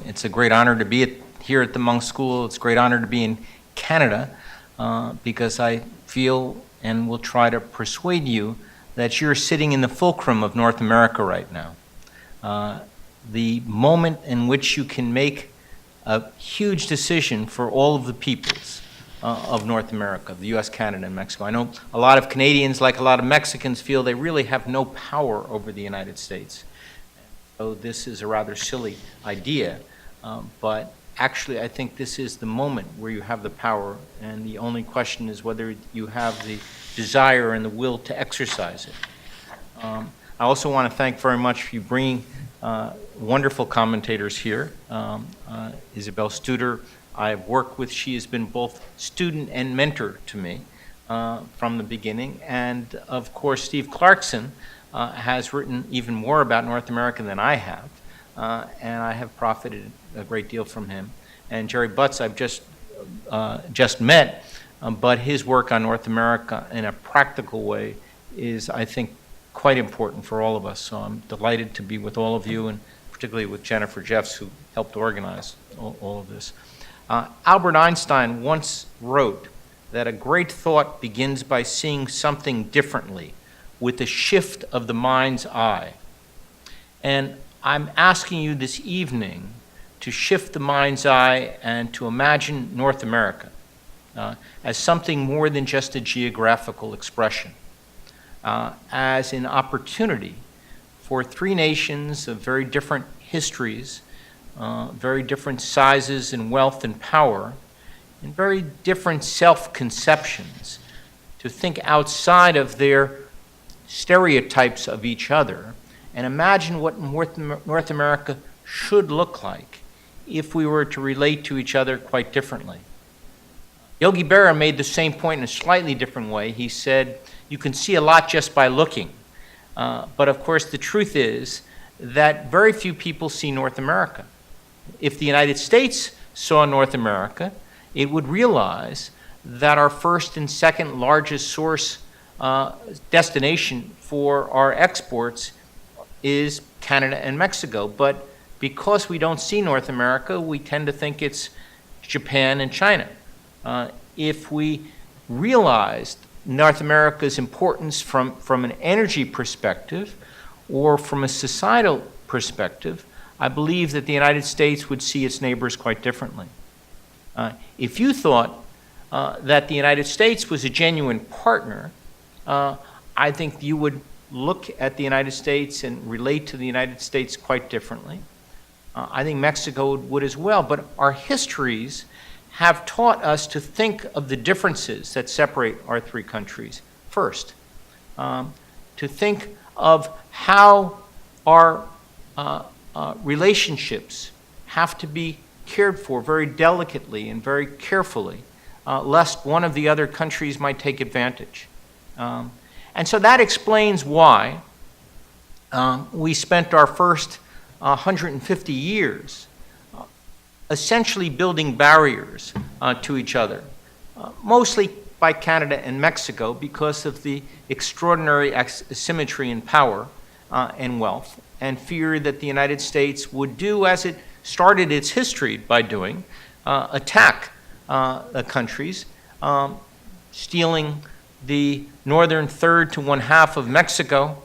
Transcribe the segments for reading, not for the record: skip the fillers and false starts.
It's a great honor to be here at the Munk School. It's a great honor to be in Canada because I feel and will try to persuade you that you're sitting in the fulcrum of North America right now. The moment in which you can make a huge decision for all of the peoples of North America, the U.S., Canada, and Mexico. I know a lot of Canadians, like a lot of Mexicans, feel they really have no power over the United States. So this is a rather silly idea, but actually I think this is the moment where you have the power, and the only question is whether you have the desire and the will to exercise it. I also want to thank very much for you bringing wonderful commentators here. Isabel Studer, I have worked with. She has been both student and mentor to me from the beginning. And of course, Steve Clarkson has written even more about North America than I have. And I have profited a great deal from him. And Jerry Butts I've just met, but his work on North America in a practical way is, I think, quite important for all of us. So I'm delighted to be with all of you, and particularly with Jennifer Jeffs, who helped organize all of this. Albert Einstein once wrote that a great thought begins by seeing something differently, with a shift of the mind's eye. And I'm asking you this evening to shift the mind's eye and to imagine North America as something more than just a geographical expression, as an opportunity for three nations of very different histories, very different sizes and wealth and power, and very different self-conceptions, to think outside of their stereotypes of each other and imagine what North America should look like if we were to relate to each other quite differently. Yogi Berra made the same point in a slightly different way. He said, you can see a lot just by looking. But of course, the truth is that very few people see North America. If the United States saw North America, it would realize that our first and second largest source destination for our exports is Canada and Mexico. But because we don't see North America, we tend to think it's Japan and China. If we realized North America's importance from an energy perspective or from a societal perspective, I believe that the United States would see its neighbors quite differently. If you thought that the United States was a genuine partner, I think you would look at the United States and relate to the United States quite differently. I think Mexico would as well, but our histories have taught us to think of the differences that separate our three countries first, to think of how our relationships have to be cared for very delicately and very carefully, lest one of the other countries might take advantage. And so that explains why we spent our first 150 years essentially building barriers to each other, mostly by Canada and Mexico because of the extraordinary asymmetry in power and wealth, and fear that the United States would do as it started its history by doing, attack the countries, stealing the northern third to one half of Mexico,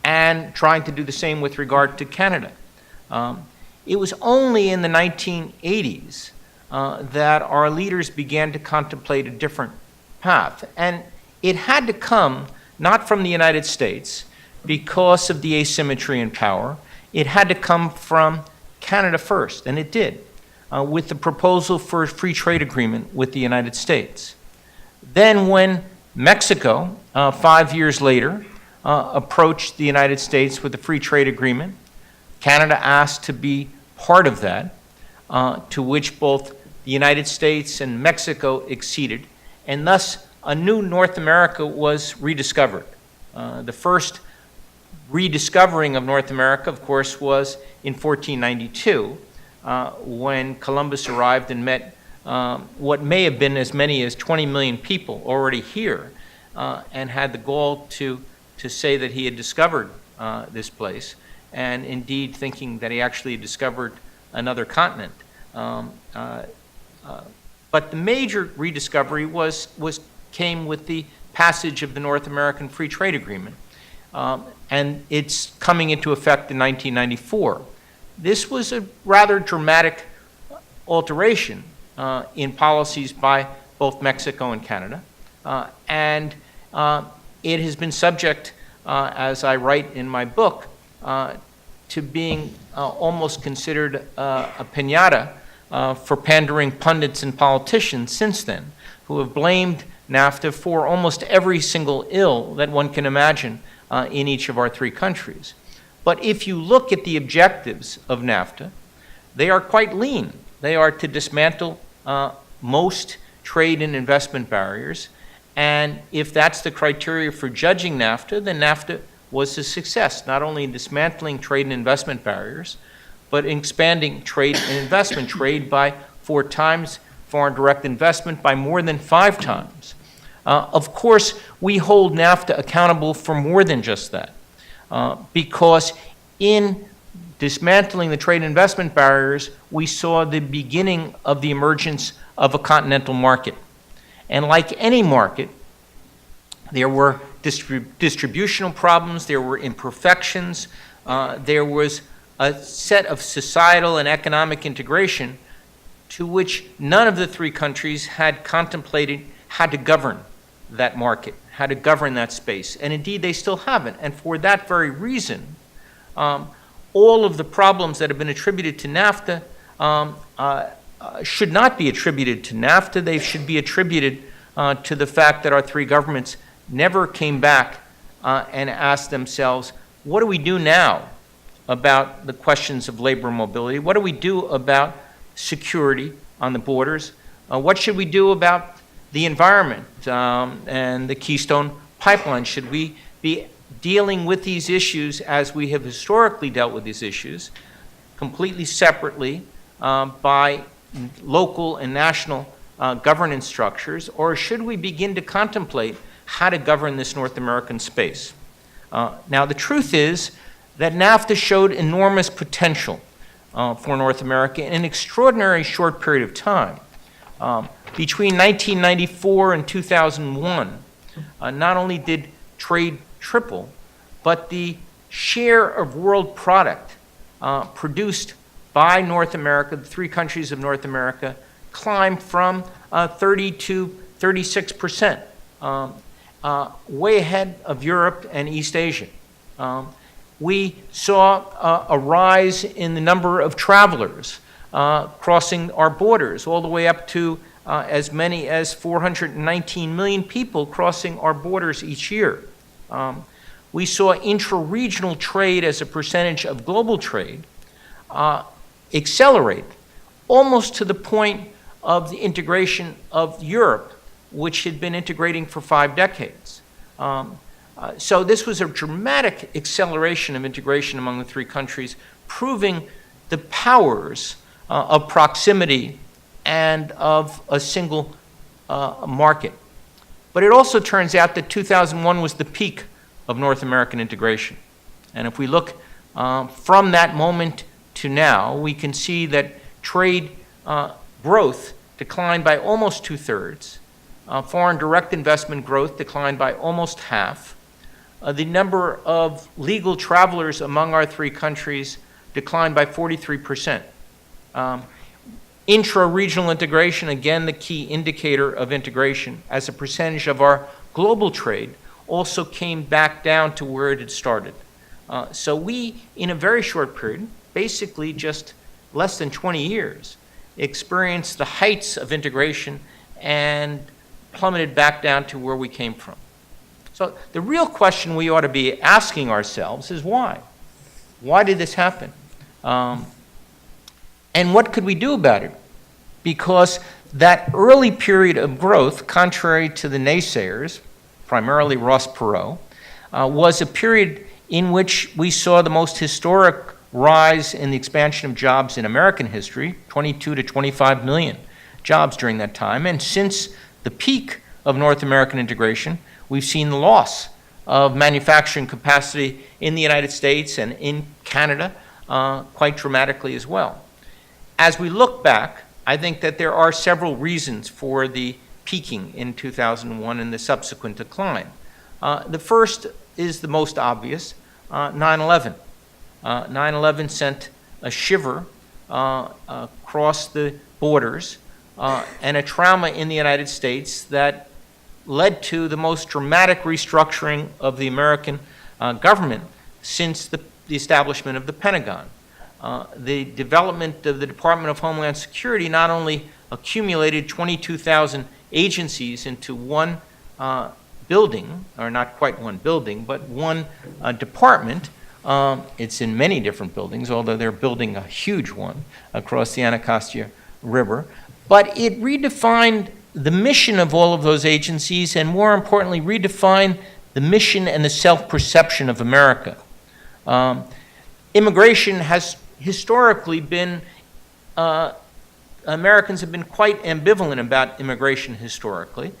and trying to do the same with regard to Canada. It was only in the 1980s that our leaders began to contemplate a different path. And it had to come not from the United States because of the asymmetry in power. It had to come from Canada first, and it did, with the proposal for a free trade agreement with the United States. Then when Mexico, 5 years later, approached the United States with a free trade agreement, Canada asked to be part of that, to which both the United States and Mexico acceded, and thus a new North America was rediscovered. The first rediscovering of North America, of course, was in 1492, when Columbus arrived and met what may have been as many as 20 million people already here, and had the goal to say that he had discovered this place, and indeed thinking that he actually discovered another continent. But the major rediscovery came with the passage of the North American Free Trade Agreement, and it's coming into effect in 1994. This was a rather dramatic alteration in policies by both Mexico and Canada, and it has been subject, as I write in my book, to being almost considered a piñata for pandering pundits and politicians since then, who have blamed NAFTA for almost every single ill that one can imagine in each of our three countries. But if you look at the objectives of NAFTA, they are quite lean. They are to dismantle most trade and investment barriers, and if that's the criteria for judging NAFTA, then NAFTA was a success, not only in dismantling trade and investment barriers, but in expanding trade and investment, trade by 4 times, foreign direct investment by more than 5 times. Of course, we hold NAFTA accountable for more than just that, because in dismantling the trade and investment barriers, we saw the beginning of the emergence of a continental market. And like any market, there were distributional problems, there were imperfections, there was a set of societal and economic integration to which none of the three countries had contemplated how to govern that market, how to govern that space. And indeed, they still haven't. And for that very reason, all of the problems that have been attributed to NAFTA should not be attributed to NAFTA. They should be attributed to the fact that our three governments never came back and asked themselves, what do we do now about the questions of labor mobility? What do we do about security on the borders? What should we do about the environment and the Keystone Pipeline? Should we be dealing with these issues as we have historically dealt with these issues, completely separately by local and national governance structures, or should we begin to contemplate how to govern this North American space? Now, the truth is that NAFTA showed enormous potential for North America in an extraordinary short period of time. Between 1994 and 2001, not only did trade triple, but the share of world product produced by North America, the three countries of North America, climbed from 30 to 36%, way ahead of Europe and East Asia. We saw a rise in the number of travelers crossing our borders, all the way up to as many as 419 million people crossing our borders each year. We saw intra-regional trade as a percentage of global trade accelerate almost to the point of the integration of Europe, which had been integrating for 5 decades. So this was a dramatic acceleration of integration among the three countries, proving the powers of proximity and of a single market. But it also turns out that 2001 was the peak of North American integration. And if we look from that moment to now, we can see that trade growth declined by almost 2/3. Foreign direct investment growth declined by almost half. The number of legal travelers among our three countries declined by 43%. Intra-regional integration, again the key indicator of integration, as a percentage of our global trade, also came back down to where it had started. So we, in a very short period, basically just less than 20 years, experienced the heights of integration and plummeted back down to where we came from. So the real question we ought to be asking ourselves is why? Why did this happen? And what could we do about it? Because that early period of growth, contrary to the naysayers, primarily Ross Perot, was a period in which we saw the most historic rise in the expansion of jobs in American history, 22 to 25 million jobs during that time. And since the peak of North American integration, we've seen the loss of manufacturing capacity in the United States and in Canada quite dramatically as well. As we look back, I think that there are several reasons for the peaking in 2001 and the subsequent decline. The first is the most obvious, 9/11. 9/11 sent a shiver across the borders and a trauma in the United States that led to the most dramatic restructuring of the American government since the establishment of the Pentagon. The development of the Department of Homeland Security not only accumulated 22,000 agencies into one building, or not quite one building, but one department. It's in many different buildings, although they're building a huge one across the Anacostia River. But it redefined the mission of all of those agencies, and more importantly, redefined the mission and the self-perception of America. Immigration has historically been, Americans have been quite ambivalent about immigration historically,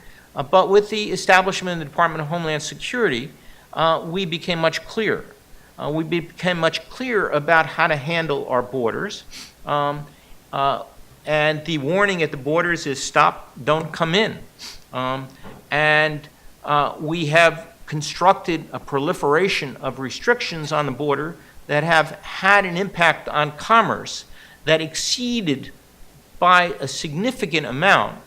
but with the establishment of the Department of Homeland Security, we became much clearer. We became much clearer about how to handle our borders. And the warning at the borders is stop, don't come in. We have constructed a proliferation of restrictions on the border that have had an impact on commerce that exceeded by a significant amount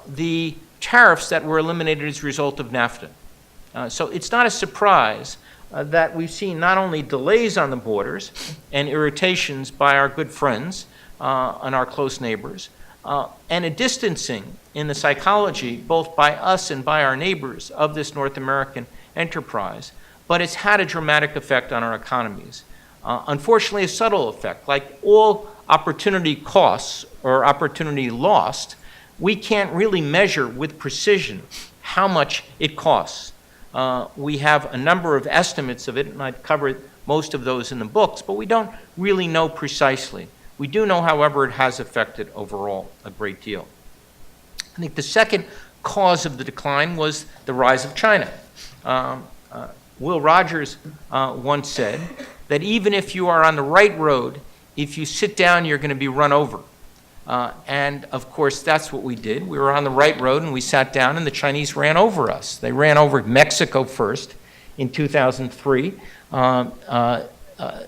the tariffs that were eliminated as a result of NAFTA. So it's not a surprise that we've seen not only delays on the borders and irritations by our good friends and our close neighbors, and a distancing in the psychology, both by us and by our neighbors, of this North American enterprise, but it's had a dramatic effect on our economies. Unfortunately, a subtle effect. Like all opportunity costs or opportunity lost, we can't really measure with precision how much it costs. We have a number of estimates of it, and I've covered most of those in the books, but we don't really know precisely. We do know, however, it has affected overall a great deal. I think the second cause of the decline was the rise of China. Will Rogers once said that even if you are on the right road, if you sit down, you're going to be run over. And of course, that's what we did. We were on the right road and we sat down and the Chinese ran over us. They ran over Mexico first in 2003,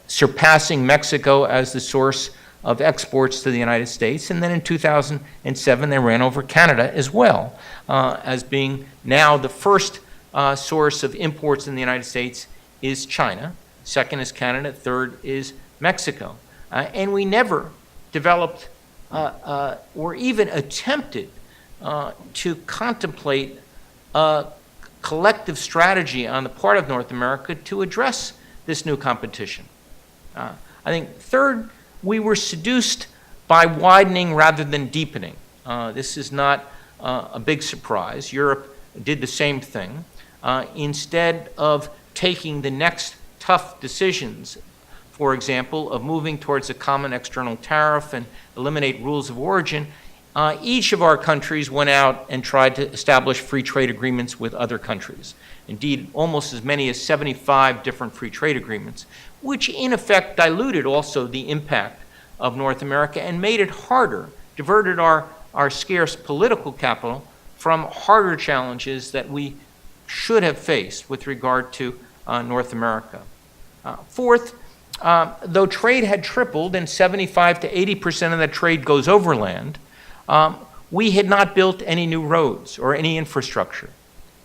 surpassing Mexico as the source of exports to the United States. And then in 2007, they ran over Canada as well, as being now the first source of imports in the United States is China. Second is Canada. Third is Mexico. And we never developed or even attempted to contemplate a collective strategy on the part of North America to address this new competition. I think third, we were seduced by widening rather than deepening. This is not a big surprise. Europe did the same thing. Instead of taking the next tough decisions, for example, of moving towards a common external tariff and eliminate rules of origin, each of our countries went out and tried to establish free trade agreements with other countries. Indeed, almost as many as 75 different free trade agreements, which in effect diluted also the impact of North America and made it harder, diverted our scarce political capital from harder challenges that we should have faced with regard to North America. Fourth, though trade had tripled and 75 to 80% of that trade goes overland, we had not built any new roads or any infrastructure.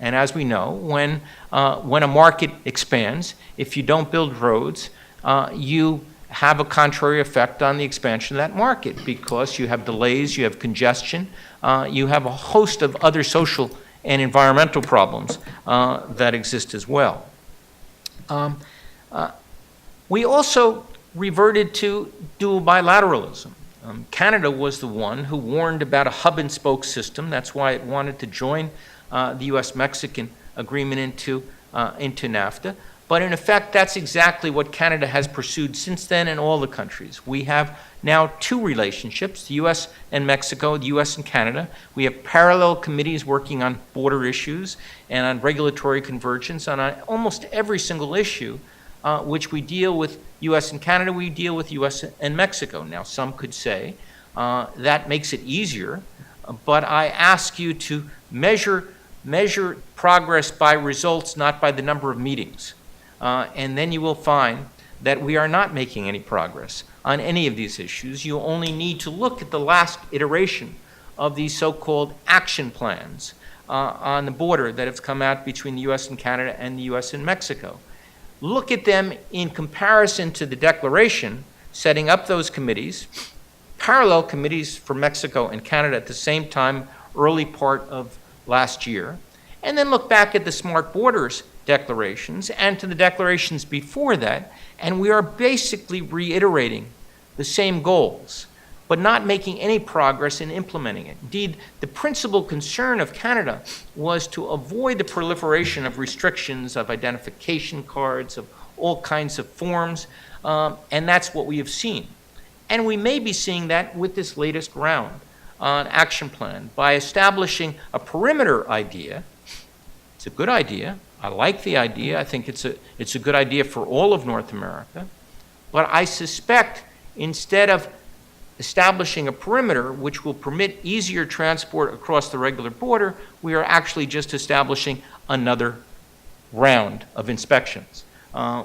And as we know, when a market expands, if you don't build roads, you have a contrary effect on the expansion of that market because you have delays, you have congestion, you have a host of other social and environmental problems that exist as well. We also reverted to dual bilateralism. Canada was the one who warned about a hub and spoke system. That's why it wanted to join the U.S.-Mexican agreement into NAFTA. But in effect, that's exactly what Canada has pursued since then in all the countries. We have now two relationships, the U.S. and Mexico, the U.S. and Canada. We have parallel committees working on border issues and on regulatory convergence on almost every single issue. which we deal with U.S. and Canada, we deal with U.S. and Mexico. Now, some could say that makes it easier, but I ask you to measure progress by results, not by the number of meetings. And then you will find that we are not making any progress on any of these issues. You only need to look at the last iteration of these so-called action plans on the border that have come out between the U.S. and Canada and the U.S. and Mexico. Look at them in comparison to the declaration setting up those committees, parallel committees for Mexico and Canada at the same time, early part of last year, and then look back at the Smart Borders declarations and to the declarations before that, and we are basically reiterating the same goals, but not making any progress in implementing it. Indeed, the principal concern of Canada was to avoid the proliferation of restrictions, of identification cards, of all kinds of forms, and that's what we have seen. And we may be seeing that with this latest round on action plan by establishing a perimeter idea. It's a good idea. I like the idea. I think it's a good idea for all of North America. But I suspect instead of establishing a perimeter which will permit easier transport across the regular border, we are actually just establishing another round of inspections,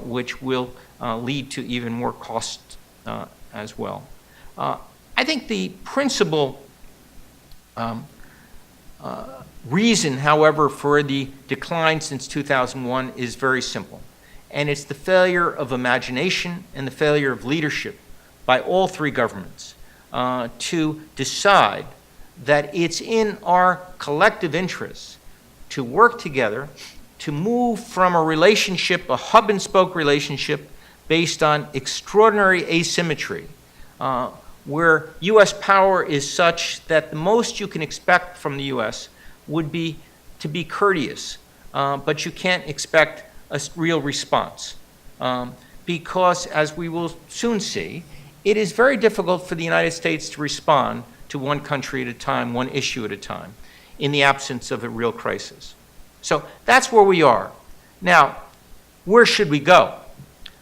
which will lead to even more cost as well. I think the principal reason, however, for the decline since 2001 is very simple. And it's the failure of imagination and the failure of leadership by all three governments to decide that it's in our collective interests to work together to move from a relationship, a hub and spoke relationship based on extraordinary asymmetry, where U.S. power is such that the most you can expect from the U.S. would be to be courteous, but you can't expect a real response. Because, as we will soon see, it is very difficult for the United States to respond to one country at a time, one issue at a time, in the absence of a real crisis. So that's where we are. Now, where should we go?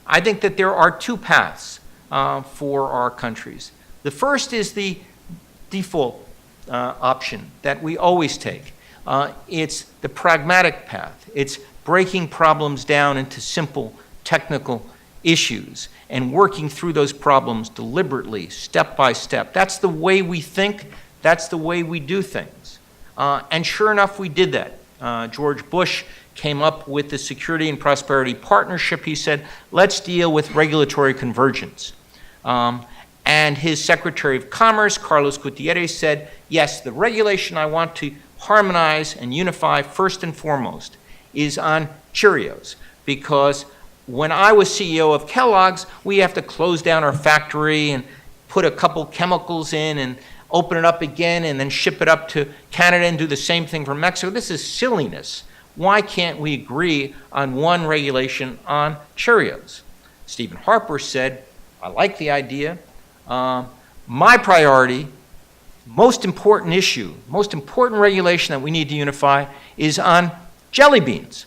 I think that there are two paths for our countries. The first is the default option that we always take. It's the pragmatic path. It's breaking problems down into simple technical issues and working through those problems deliberately, step by step. That's the way we think. That's the way we do things. And sure enough, we did that. George Bush came up with the Security and Prosperity Partnership. He said, let's deal with regulatory convergence. And his Secretary of Commerce, Carlos Gutierrez, said, yes, the regulation I want to harmonize and unify first and foremost is on Cheerios, because when I was CEO of Kellogg's, we have to close down our factory and put a couple chemicals in and open it up again and then ship it up to Canada and do the same thing for Mexico. This is silliness. Why can't we agree on one regulation on Cheerios? Stephen Harper said, I like the idea. My priority, most important issue, most important regulation that we need to unify is on jelly beans.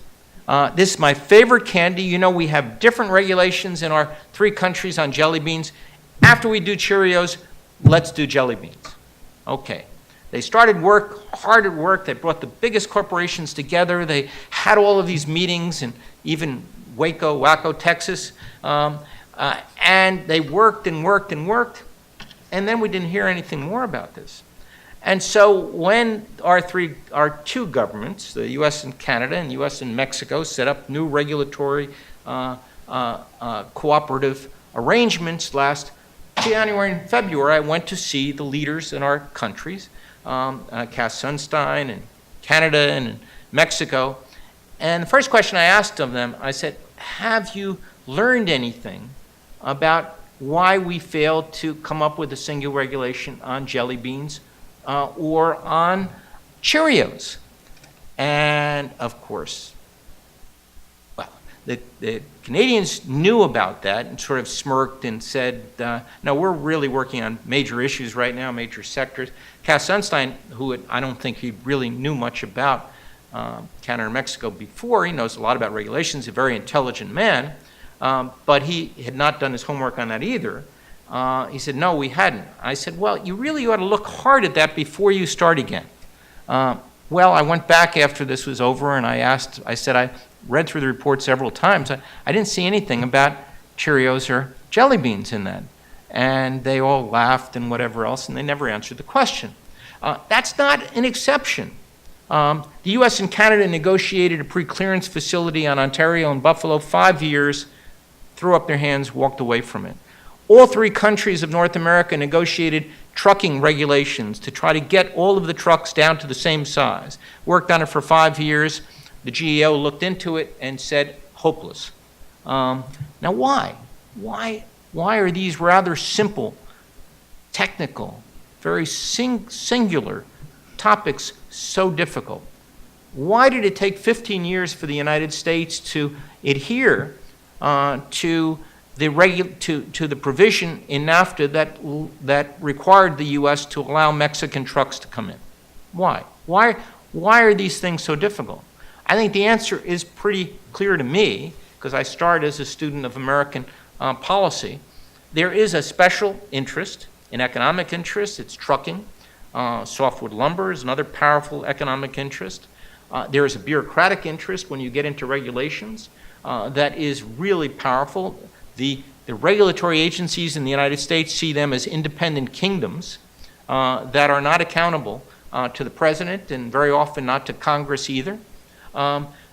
This is my favorite candy. You know, we have different regulations in our three countries on jelly beans. After we do Cheerios, let's do jelly beans. Okay. They started hard at work. They brought the biggest corporations together. They had all of these meetings in even Waco, Texas. And they worked and worked and worked. And then we didn't hear anything more about this. And so when our two governments, the U.S. and Canada and U.S. and Mexico, set up new regulatory cooperative arrangements last January and February, I went to see the leaders in our countries, Cass Sunstein in Canada and in Mexico. And the first question I asked of them, I said, have you learned anything about why we failed to come up with a single regulation on jelly beans or on Cheerios? And of course, well, the Canadians knew about that and sort of smirked and said, no, we're really working on major issues right now, major sectors. Cass Sunstein, who I don't think he really knew much about Canada and Mexico before, he knows a lot about regulations, a very intelligent man, But he had not done his homework on that either. He said, no, we hadn't. I said, well, you really ought to look hard at that before you start again. Well, I went back after this was over and I said, I read through the report several times. I didn't see anything about Cheerios or jelly beans in that. And they all laughed and whatever else, and they never answered the question. That's not an exception. The U.S. and Canada negotiated a pre-clearance facility on Ontario and Buffalo 5 years, threw up their hands, walked away from it. All three countries of North America negotiated trucking regulations to try to get all of the trucks down to the same size. Worked on it for 5 years. The GAO looked into it and said, hopeless. Now why? Why are these rather simple, technical, very singular topics so difficult? Why did it take 15 years for the United States to adhere to the provision in NAFTA that required the U.S. to allow Mexican trucks to come in? Why? Why are these things so difficult? I think the answer is pretty clear to me, because I started as a student of American policy. There is a special interest, an economic interest. It's trucking. Softwood lumber is another powerful economic interest. There is a bureaucratic interest when you get into regulations that is really powerful. The regulatory agencies in the United States see them as independent kingdoms that are not accountable to the president and very often not to Congress either.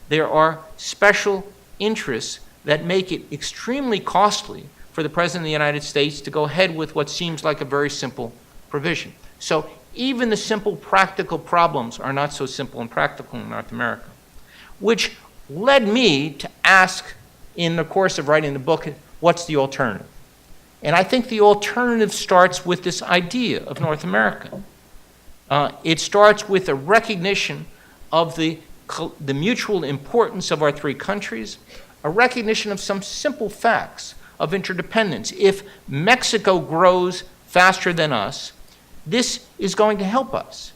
There are special interests that make it extremely costly for the President of the United States to go ahead with what seems like a very simple provision. So even the simple practical problems are not so simple and practical in North America, which led me to ask in the course of writing the book, what's the alternative? And I think the alternative starts with this idea of North America. It starts with a recognition of the mutual importance of our three countries, a recognition of some simple facts of interdependence. If Mexico grows faster than us, this is going to help us.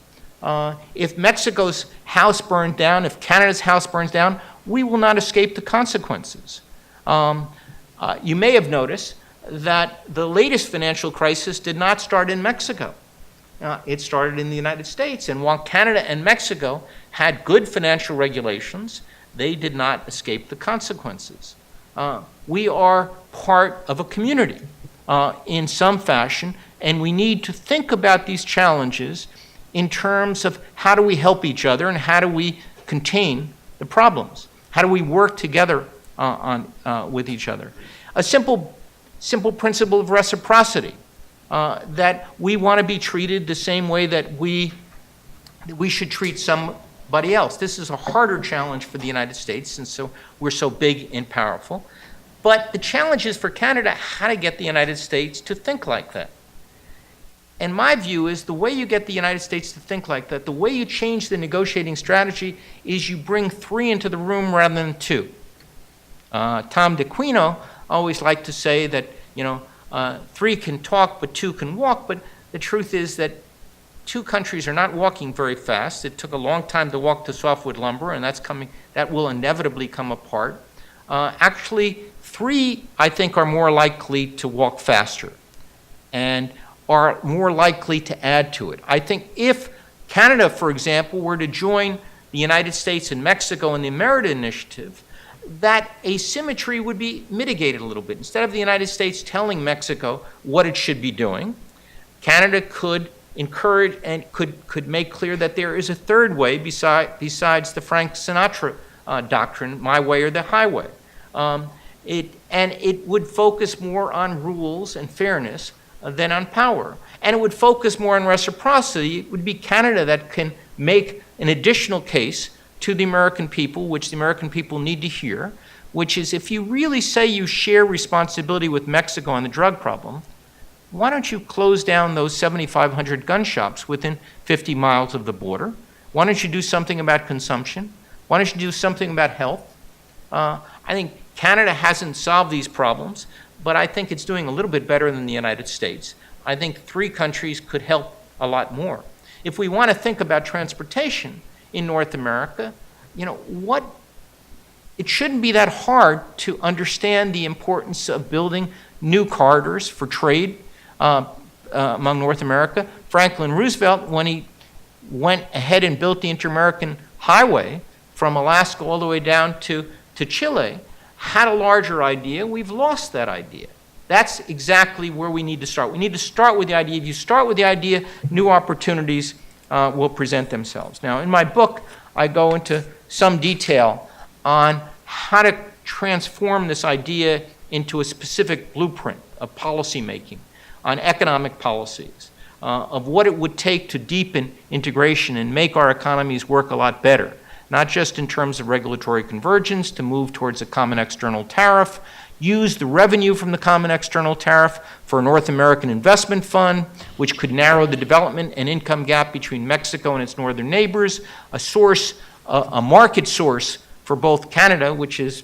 If Mexico's house burned down, if Canada's house burns down, we will not escape the consequences. You may have noticed that the latest financial crisis did not start in Mexico. It started in the United States, and while Canada and Mexico had good financial regulations, they did not escape the consequences. We are part of a community in some fashion, and we need to think about these challenges in terms of how do we help each other and how do we contain the problems? How do we work together with each other? A simple principle of reciprocity, that we want to be treated the same way that we should treat somebody else. This is a harder challenge for the United States, and so we're so big and powerful. But the challenge is for Canada how to get the United States to think like that. And my view is the way you get the United States to think like that, the way you change the negotiating strategy is you bring three into the room rather than two. Tom d'Aquino always liked to say that, three can talk but two can walk, but the truth is that two countries are not walking very fast. It took a long time to walk to softwood lumber, and that will inevitably come apart. Actually, three, I think, are more likely to walk faster and are more likely to add to it. I think if Canada, for example, were to join the United States and Mexico in the Merida Initiative, that asymmetry would be mitigated a little bit. Instead of the United States telling Mexico what it should be doing, Canada could encourage and could make clear that there is a third way besides the Frank Sinatra doctrine, my way or the highway. It would focus more on rules and fairness than on power. And it would focus more on reciprocity. It would be Canada that can make an additional case to the American people, which the American people need to hear, which is if you really say you share responsibility with Mexico on the drug problem, why don't you close down those 7,500 gun shops within 50 miles of the border? Why don't you do something about consumption? Why don't you do something about health? I think Canada hasn't solved these problems, but I think it's doing a little bit better than the United States. I think three countries could help a lot more. If we want to think about transportation in North America, what it shouldn't be that hard to understand the importance of building new corridors for trade among North America. Franklin Roosevelt, when he went ahead and built the Inter-American Highway from Alaska all the way down to Chile, had a larger idea. We've lost that idea. That's exactly where we need to start. We need to start with the idea. If you start with the idea, new opportunities will present themselves. Now, in my book, I go into some detail on how to transform this idea into a specific blueprint of policy making on economic policies, of what it would take to deepen integration and make our economies work a lot better, not just in terms of regulatory convergence to move towards a common external tariff, use the revenue from the common external tariff for a North American investment fund, which could narrow the development and income gap between Mexico and its northern neighbors, a market source for both Canada, which has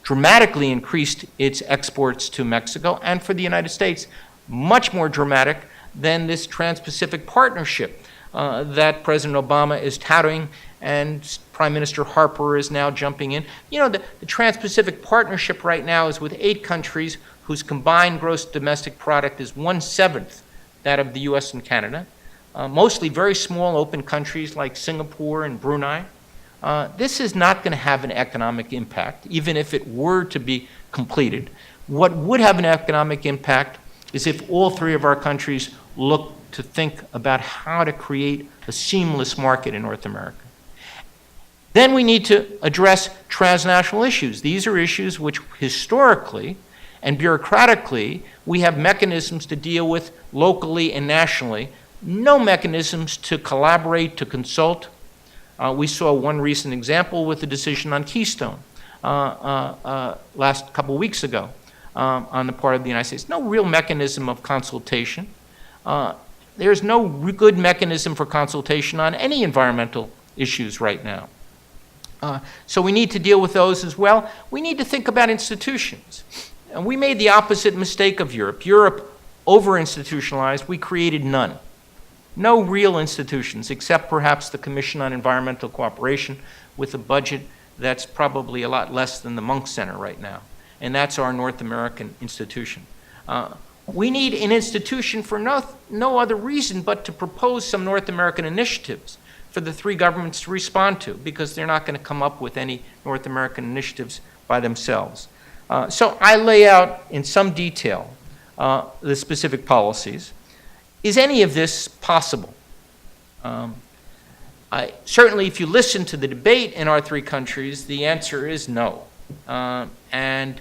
dramatically increased its exports to Mexico, and for the United States, much more dramatic than this Trans-Pacific Partnership that President Obama is touting and Prime Minister Harper is now jumping in. You know, the Trans-Pacific Partnership right now is with 8 countries whose combined gross domestic product is 1/7 that of the US and Canada, mostly very small open countries like Singapore and Brunei. This is not going to have an economic impact, even if it were to be completed. What would have an economic impact is if all 3 of our countries look to think about how to create a seamless market in North America. Then we need to address transnational issues. These are issues which historically and bureaucratically we have mechanisms to deal with locally and nationally, no mechanisms to collaborate, to consult. We saw one recent example with the decision on Keystone last couple weeks ago on the part of the United States. No real mechanism of consultation. There's no good mechanism for consultation on any environmental issues right now. So we need to deal with those as well. We need to think about institutions. And we made the opposite mistake of Europe. Europe over-institutionalized. We created none. No real institutions, except perhaps the Commission on Environmental Cooperation with a budget that's probably a lot less than the Munk Center right now. And that's our North American institution. We need an institution for no other reason but to propose some North American initiatives for the 3 governments to respond to, because they're not going to come up with any North American initiatives by themselves. So I lay out in some detail the specific policies. Is any of this possible? Certainly, if you listen to the debate in our 3 countries, the answer is no. And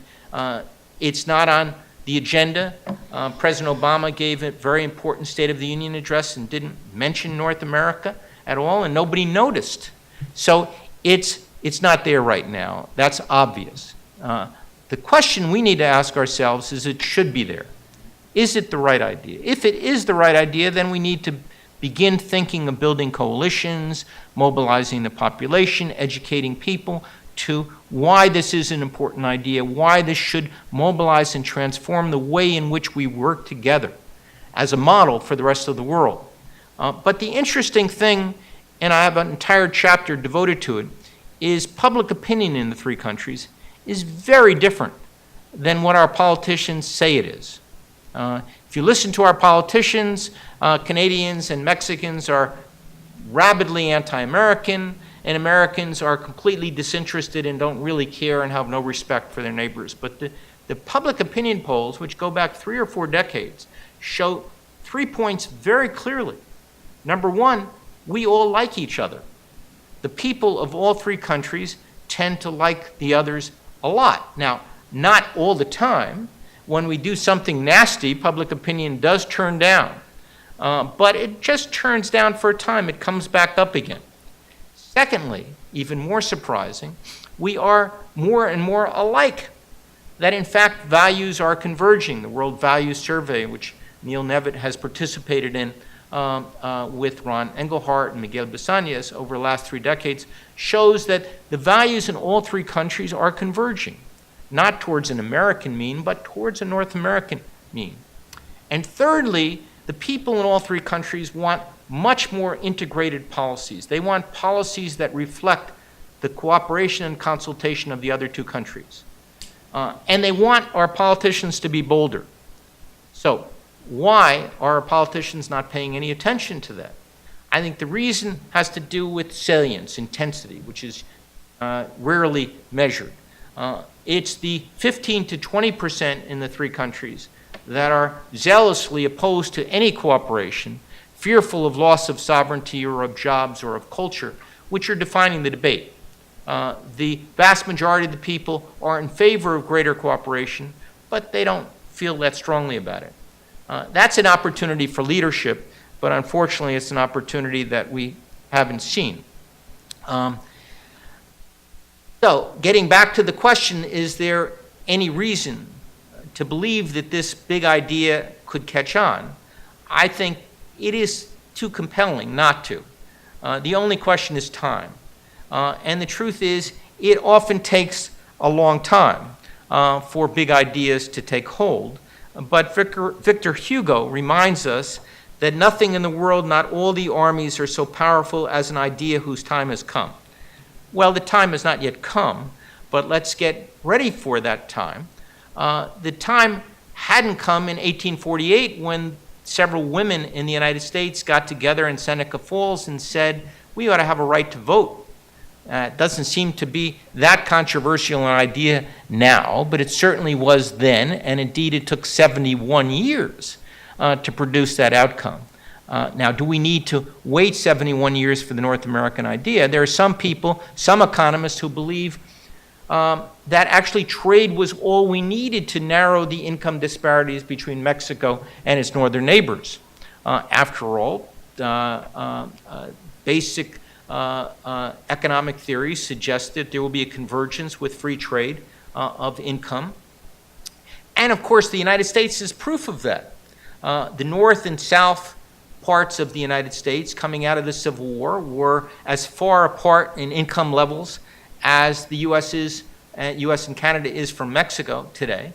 it's not on the agenda. President Obama gave a very important State of the Union address and didn't mention North America at all, and nobody noticed. So it's not there right now. That's obvious. The question we need to ask ourselves is it should be there. Is it the right idea? If it is the right idea, then we need to begin thinking of building coalitions, mobilizing the population, educating people to why this is an important idea, why this should mobilize and transform the way in which we work together as a model for the rest of the world. But the interesting thing, and I have an entire chapter devoted to it, is public opinion in the 3 countries is very different than what our politicians say it is. If you listen to our politicians, Canadians and Mexicans are rabidly anti-American, and Americans are completely disinterested and don't really care and have no respect for their neighbors. But the public opinion polls, which go back 3 or 4 decades, show 3 points very clearly. Number 1, we all like each other. The people of all 3 countries tend to like the others a lot. Now, not all the time. When we do something nasty, public opinion does turn down. But it just turns down for a time. It comes back up again. Secondly, even more surprising, we are more and more alike. That in fact, values are converging. The World Values Survey, which Neil Nevitt has participated in with Ron Engelhardt and Miguel Bissañez over the last 3 decades, shows that the values in all 3 countries are converging, not towards an American mean, but towards a North American mean. And thirdly, the people in all 3 countries want much more integrated policies. They want policies that reflect the cooperation and consultation of the other two countries. And they want our politicians to be bolder. So why are our politicians not paying any attention to that? I think the reason has to do with salience, intensity, which is rarely measured. It's the 15 to 20% in the three countries that are zealously opposed to any cooperation, fearful of loss of sovereignty or of jobs or of culture, which are defining the debate. The vast majority of the people are in favor of greater cooperation, but they don't feel that strongly about it. That's an opportunity for leadership, but unfortunately it's an opportunity that we haven't seen. So getting back to the question, is there any reason to believe that this big idea could catch on? I think it is too compelling not to. The only question is time. And the truth is, it often takes a long time for big ideas to take hold. But Victor Hugo reminds us that nothing in the world, not all the armies, are so powerful as an idea whose time has come. Well, the time has not yet come, but let's get ready for that time. The time hadn't come in 1848 when several women in the United States got together in Seneca Falls and said, we ought to have a right to vote. It doesn't seem to be that controversial an idea now, but it certainly was then, and indeed it took 71 years to produce that outcome. Now, do we need to wait 71 years for the North American idea? There are some people, some economists who believe that actually trade was all we needed to narrow the income disparities between Mexico and its northern neighbors. After all, basic economic theories suggest that there will be a convergence with free trade of income. And of course, the United States is proof of that. The North and South parts of the United States coming out of the Civil War were as far apart in income levels as the US and Canada is from Mexico today.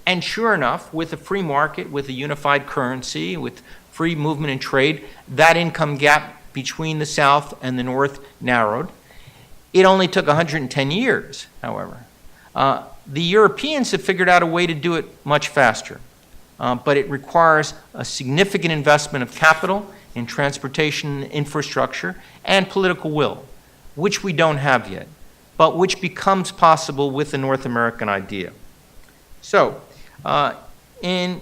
And sure enough, with a free market, with a unified currency, with free movement and trade, that income gap between the South and the North narrowed. It only took 110 years, however. The Europeans have figured out a way to do it much faster. But it requires a significant investment of capital in transportation infrastructure and political will, which we don't have yet, but which becomes possible with the North American idea. So, in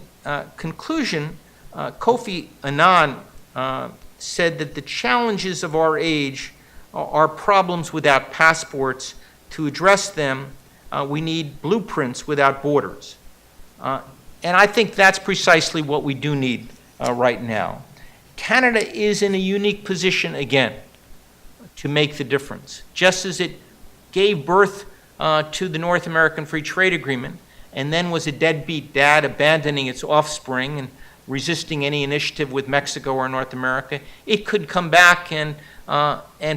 conclusion, Kofi Annan said that the challenges of our age are problems without passports. To address them, we need blueprints without borders. And I think that's precisely what we do need right now. Canada is in a unique position again to make the difference. Just as it gave birth to the North American Free Trade Agreement and then was a deadbeat dad abandoning its offspring and resisting any initiative with Mexico or North America, it could come back and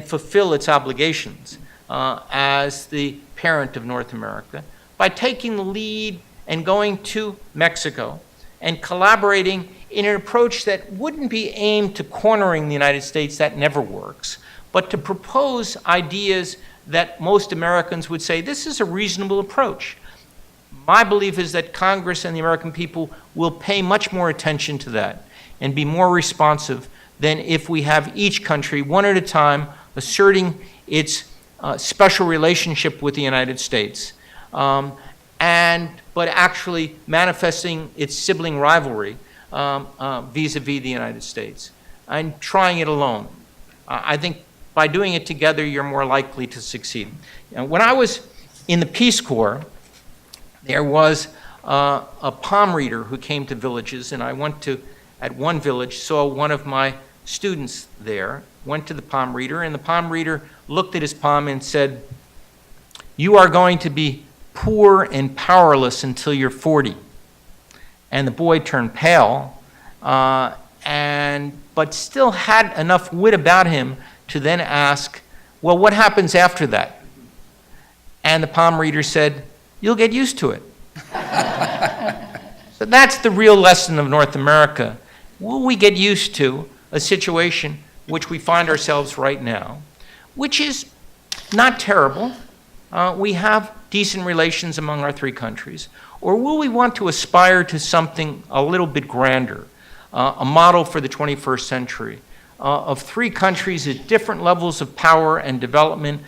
fulfill its obligations as the parent of North America by taking the lead and going to Mexico and collaborating in an approach that wouldn't be aimed to cornering the United States, that never works, but to propose ideas that most Americans would say, this is a reasonable approach. My belief is that Congress and the American people will pay much more attention to that and be more responsive than if we have each country, one at a time, asserting its special relationship with the United States. But actually manifesting its sibling rivalry vis-a-vis the United States and trying it alone. I think by doing it together, you're more likely to succeed. When I was in the Peace Corps, there was a palm reader who came to villages, and I went to, at one village, saw one of my students there, went to the palm reader, and the palm reader looked at his palm and said, "You are going to be poor and powerless until you're 40. And the boy turned pale, but still had enough wit about him to then ask, well, what happens after that? And the palm reader said, you'll get used to it. So that's the real lesson of North America. Will we get used to a situation which we find ourselves right now, which is not terrible, we have decent relations among our three countries? Or will we want to aspire to something a little bit grander, a model for the 21st century, of three countries at different levels of power and development,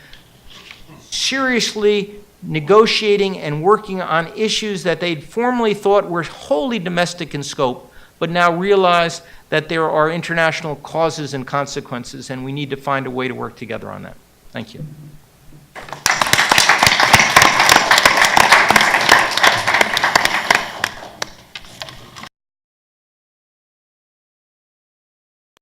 seriously negotiating and working on issues that they'd formerly thought were wholly domestic in scope, but now realize that there are international causes and consequences, and we need to find a way to work together on that. Thank you.